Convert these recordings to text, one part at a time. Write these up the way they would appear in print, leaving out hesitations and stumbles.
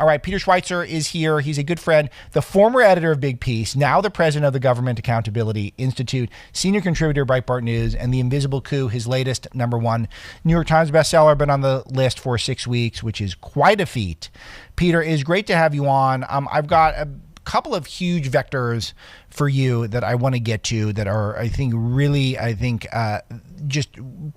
All right, Peter Schweizer is here. He's a good friend, the former editor of Big Piece, now the president of the Government Accountability Institute, senior contributor Breitbart News, and The Invisible Coup, his latest #1 New York Times bestseller, been on the list for 6 weeks, which is quite a feat. Peter, it is great to have you on. I've got a couple of huge vectors for you that I want to get to that are, just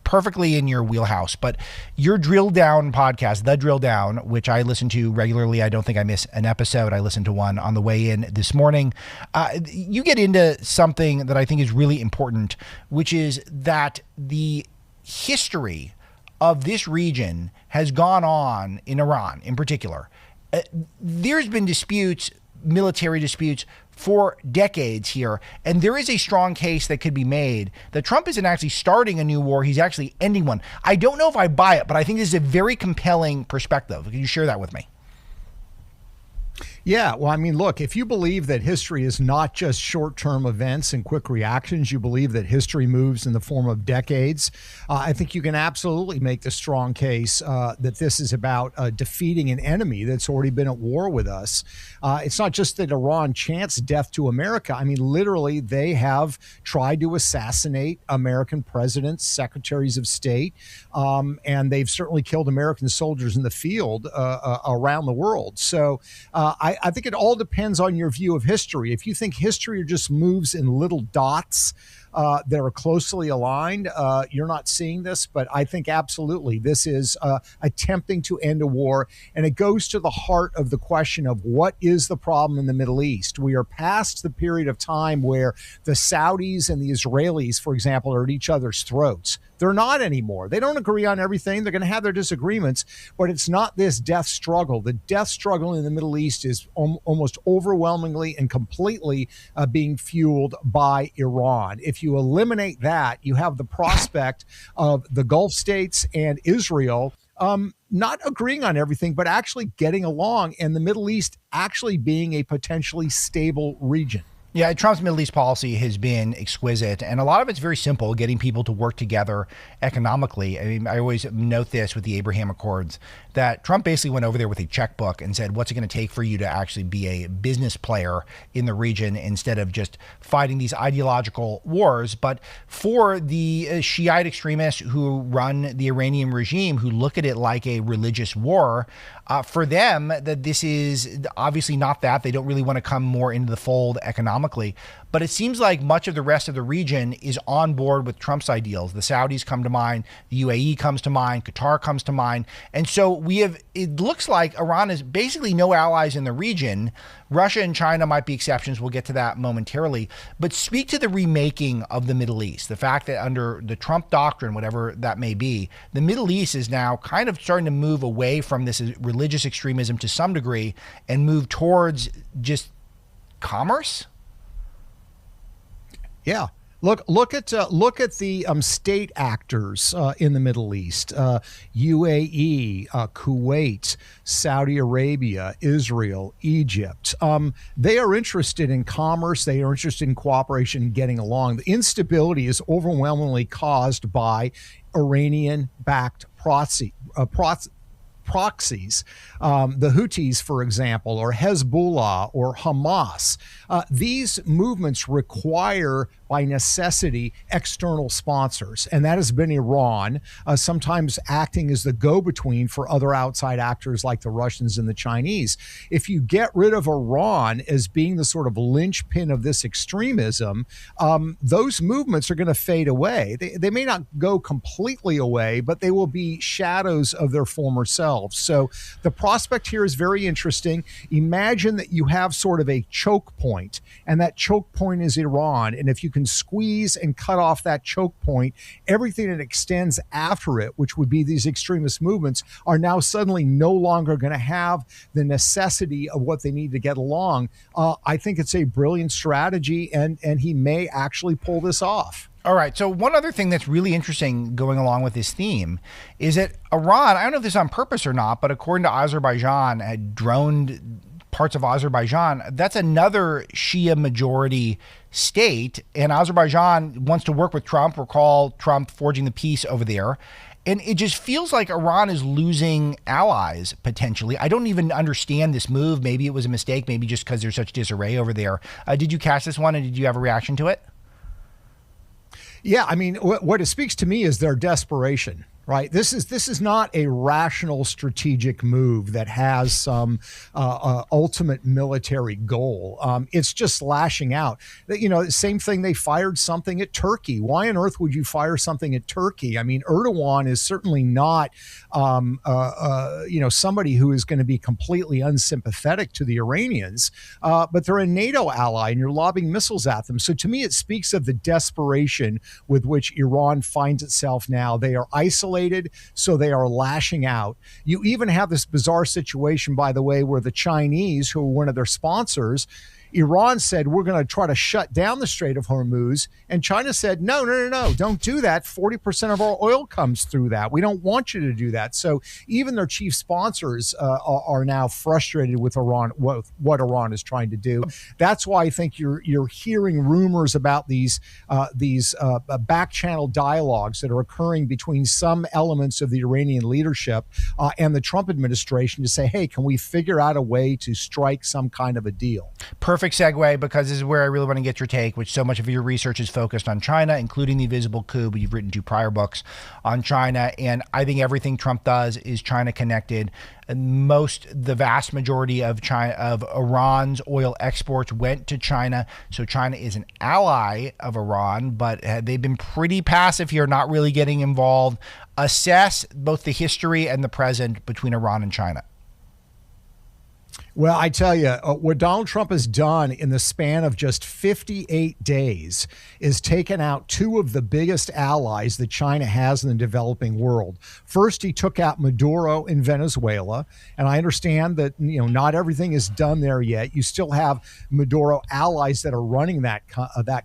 perfectly in your wheelhouse. But your drill down podcast, The Drill Down, which I listen to regularly, I don't think I miss an episode. I listened to one on the way in this morning. You get into something that I think is really important, which is that the history of this region has gone on in Iran in particular. There's been disputes, military disputes, for decades here. And there is a strong case that could be made that Trump isn't actually starting a new war. He's actually ending one. I don't know if I buy it, but I think this is a very compelling perspective. Can you share that with me? Yeah, well, I mean, look, if you believe that history is not just short-term events and quick reactions, you believe that history moves in the form of decades, I think you can absolutely make the strong case that this is about defeating an enemy that's already been at war with us. It's not just that Iran chants death to America. I mean, literally, they have tried to assassinate American presidents, secretaries of state, and they've certainly killed American soldiers in the field around the world. So I think it all depends on your view of history. If you think history just moves in little dots that are closely aligned, you're not seeing this. But I think absolutely this is attempting to end a war. And it goes to the heart of the question of what is the problem in the Middle East. We are past the period of time where the Saudis and the Israelis, for example, are at each other's throats. They're not anymore. They don't agree on everything. They're going to have their disagreements, but it's not this death struggle. The death struggle in the Middle East is almost overwhelmingly and completely being fueled by Iran. If you eliminate that, you have the prospect of the Gulf states and Israel not agreeing on everything, but actually getting along, and the Middle East actually being a potentially stable region. Yeah, Trump's Middle East policy has been exquisite, and a lot of it's very simple, getting people to work together economically. I mean, I always note this with the Abraham Accords, that Trump basically went over there with a checkbook and said, what's it going to take for you to actually be a business player in the region instead of just fighting these ideological wars? But for the Shiite extremists who run the Iranian regime, who look at it like a religious war, for them, that this is obviously not that. They don't really want to come more into the fold economically. But it seems like much of the rest of the region is on board with Trump's ideals. The Saudis come to mind, the UAE comes to mind, Qatar comes to mind. And so it looks like Iran has basically no allies in the region. Russia and China might be exceptions. We'll get to that momentarily. But speak to the remaking of the Middle East. The fact that under the Trump doctrine, whatever that may be, the Middle East is now kind of starting to move away from this religious extremism to some degree and move towards just commerce. Yeah. Look at the state actors in the Middle East: UAE, Kuwait, Saudi Arabia, Israel, Egypt. They are interested in commerce. They are interested in cooperation and getting along. The instability is overwhelmingly caused by Iranian-backed proxies. The Houthis, for example, or Hezbollah or Hamas. These movements require, by necessity, external sponsors, and that has been Iran, sometimes acting as the go-between for other outside actors like the Russians and the Chinese. If you get rid of Iran as being the sort of linchpin of this extremism, those movements are going to fade away. They may not go completely away, but they will be shadows of their former selves. So the prospect here is very interesting. Imagine that you have sort of a choke point, and that choke point is Iran. And if you can squeeze and cut off that choke point, everything that extends after it, which would be these extremist movements, are now suddenly no longer going to have the necessity of what they need to get along. I think it's a brilliant strategy, and he may actually pull this off. All right. So one other thing that's really interesting going along with this theme is that Iran, I don't know if this is on purpose or not, but according to Azerbaijan, had droned parts of Azerbaijan. That's another Shia majority state. And Azerbaijan wants to work with Trump. Recall Trump forging the peace over there. And it just feels like Iran is losing allies potentially. I don't even understand this move. Maybe it was a mistake, maybe just because there's such disarray over there. Did you catch this one, and did you have a reaction to it? Yeah, I mean, what it speaks to me is their desperation. Right. This is not a rational strategic move that has some ultimate military goal. It's just lashing out. Same thing. They fired something at Turkey. Why on earth would you fire something at Turkey? I mean, Erdogan is certainly not, somebody who is going to be completely unsympathetic to the Iranians. But they're a NATO ally, and you're lobbing missiles at them. So to me, it speaks of the desperation with which Iran finds itself now. They are isolated. So they are lashing out. You even have this bizarre situation, by the way, where the Chinese, who are one of their sponsors, Iran said, we're going to try to shut down the Strait of Hormuz. And China said, no, don't do that. 40% of our oil comes through that. We don't want you to do that. So even their chief sponsors are now frustrated with Iran, what Iran is trying to do. That's why I think you're hearing rumors about these back channel dialogues that are occurring between some elements of the Iranian leadership and the Trump administration to say, hey, can we figure out a way to strike some kind of a deal? Perfect segue, because this is where I really want to get your take, which so much of your research is focused on China, including the Invisible Coup, but you've written 2 prior books on China. And I think everything Trump does is China connected. The vast majority of Iran's oil exports went to China. So China is an ally of Iran, but they've been pretty passive here, not really getting involved. Assess both the history and the present between Iran and China. Well, I tell you, what Donald Trump has done in the span of just 58 days is taken out 2 of the biggest allies that China has in the developing world. First, he took out Maduro in Venezuela. And I understand that, not everything is done there yet. You still have Maduro allies that are running that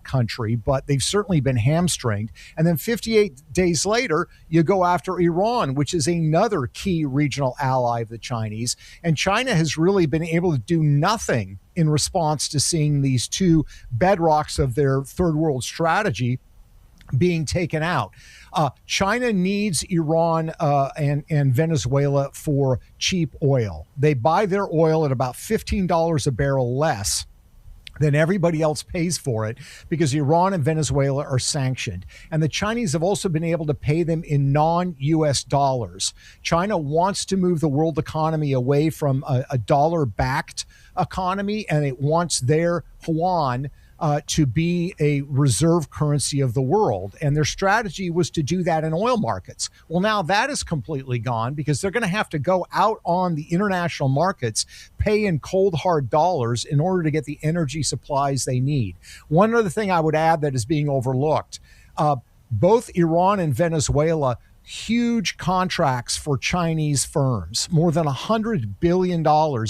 country, but they've certainly been hamstringed. And then 58 days later, you go after Iran, which is another key regional ally of the Chinese. And China has really been able to do nothing in response to seeing these 2 bedrocks of their third world strategy being taken out. China needs Iran and Venezuela for cheap oil. They buy their oil at about $15 a barrel less than everybody else pays for it, because Iran and Venezuela are sanctioned. And the Chinese have also been able to pay them in non-U.S. dollars. China wants to move the world economy away from a dollar-backed economy, and it wants their yuan to be a reserve currency of the world. And their strategy was to do that in oil markets. Well, now that is completely gone, because they're going to have to go out on the international markets, pay in cold, hard dollars in order to get the energy supplies they need. One other thing I would add that is being overlooked, both Iran and Venezuela, huge contracts for Chinese firms, more than $100 billion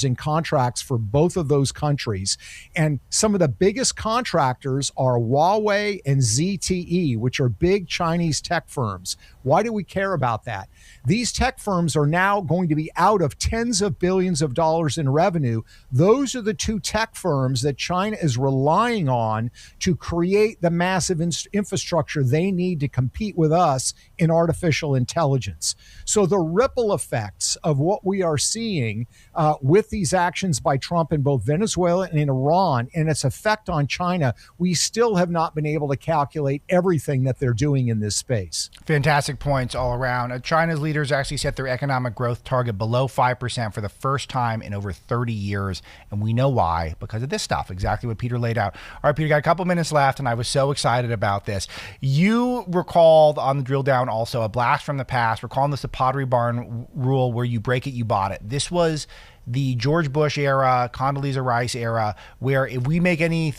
in contracts for both of those countries. And some of the biggest contractors are Huawei and ZTE, which are big Chinese tech firms. Why do we care about that? These tech firms are now going to be out of tens of billions of dollars in revenue. Those are the 2 tech firms that China is relying on to create the massive infrastructure they need to compete with us in artificial intelligence. So the ripple effects of what we are seeing with these actions by Trump in both Venezuela and in Iran, and its effect on China, we still have not been able to calculate everything that they're doing in this space. Fantastic points all around. China's leaders actually set their economic growth target below 5% for the first time in over 30 years. And we know why, because of this stuff, exactly what Peter laid out. All right, Peter, got a couple minutes left, and I was so excited about this. You recalled on the drill down also a blast from the past. We're calling this the Pottery Barn rule, where you break it, you bought it. This was the George Bush era, Condoleezza Rice era, where if we make any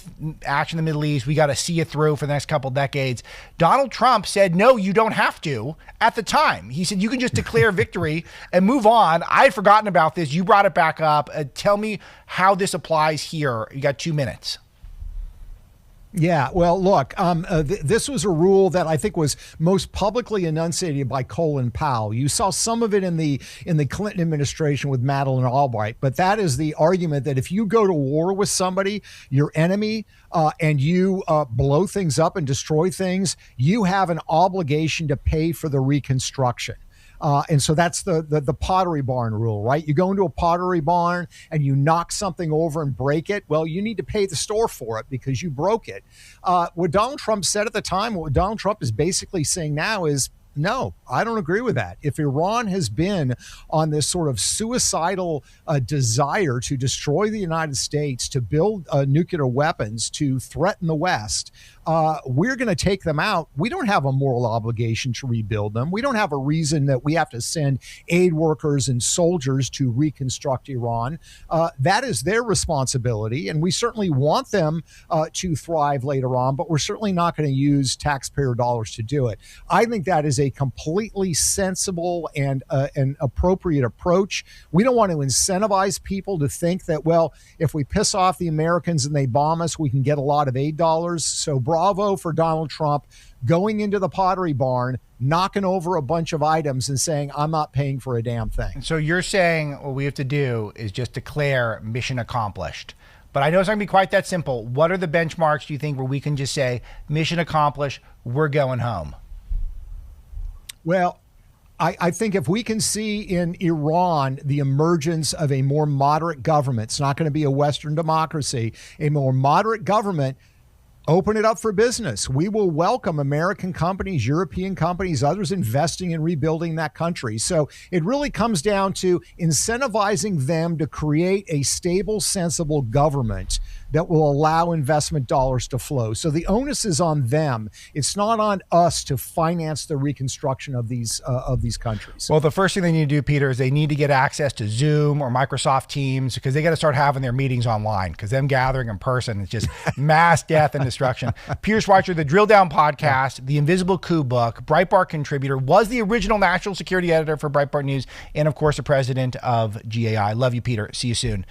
action in the Middle East, we got to see it through for the next couple decades. Donald Trump said, no, you don't have to at the time. He said, you can just declare victory and move on. I had forgotten about this. You brought it back up. Tell me how this applies here. You got 2 minutes. Yeah, well, look, this was a rule that I think was most publicly enunciated by Colin Powell. You saw some of it in the Clinton administration with Madeleine Albright, but that is the argument that if you go to war with somebody, your enemy, and you blow things up and destroy things, you have an obligation to pay for the reconstruction. And so that's the Pottery Barn rule, right? You go into a Pottery Barn and you knock something over and break it. Well, you need to pay the store for it because you broke it. What Donald Trump said at the time, what Donald Trump is basically saying now is, no, I don't agree with that. If Iran has been on this sort of suicidal desire to destroy the United States, to build nuclear weapons, to threaten the West, we're going to take them out. We don't have a moral obligation to rebuild them. We don't have a reason that we have to send aid workers and soldiers to reconstruct Iran. That is their responsibility, and we certainly want them to thrive later on, but we're certainly not going to use taxpayer dollars to do it. I think that is a completely sensible and an appropriate approach. We don't want to incentivize people to think that, well, if we piss off the Americans and they bomb us, we can get a lot of aid dollars. So bravo for Donald Trump going into the Pottery Barn, knocking over a bunch of items and saying, I'm not paying for a damn thing. So you're saying what we have to do is just declare mission accomplished. But I know it's not going to be quite that simple. What are the benchmarks, do you think, where we can just say, mission accomplished, we're going home? Well, I think if we can see in Iran the emergence of a more moderate government, it's not going to be a Western democracy, a more moderate government, open it up for business. We will welcome American companies, European companies, others investing in rebuilding that country. So it really comes down to incentivizing them to create a stable, sensible government that will allow investment dollars to flow. So the onus is on them. It's not on us to finance the reconstruction of these countries. Well, the first thing they need to do, Peter, is they need to get access to Zoom or Microsoft Teams, because they got to start having their meetings online, because them gathering in person is just mass death and destruction. Peter Schweizer, the Drill Down podcast, the Invisible Coup book, Breitbart contributor, was the original national security editor for Breitbart News, and of course the president of GAI. Love you, Peter. See you soon.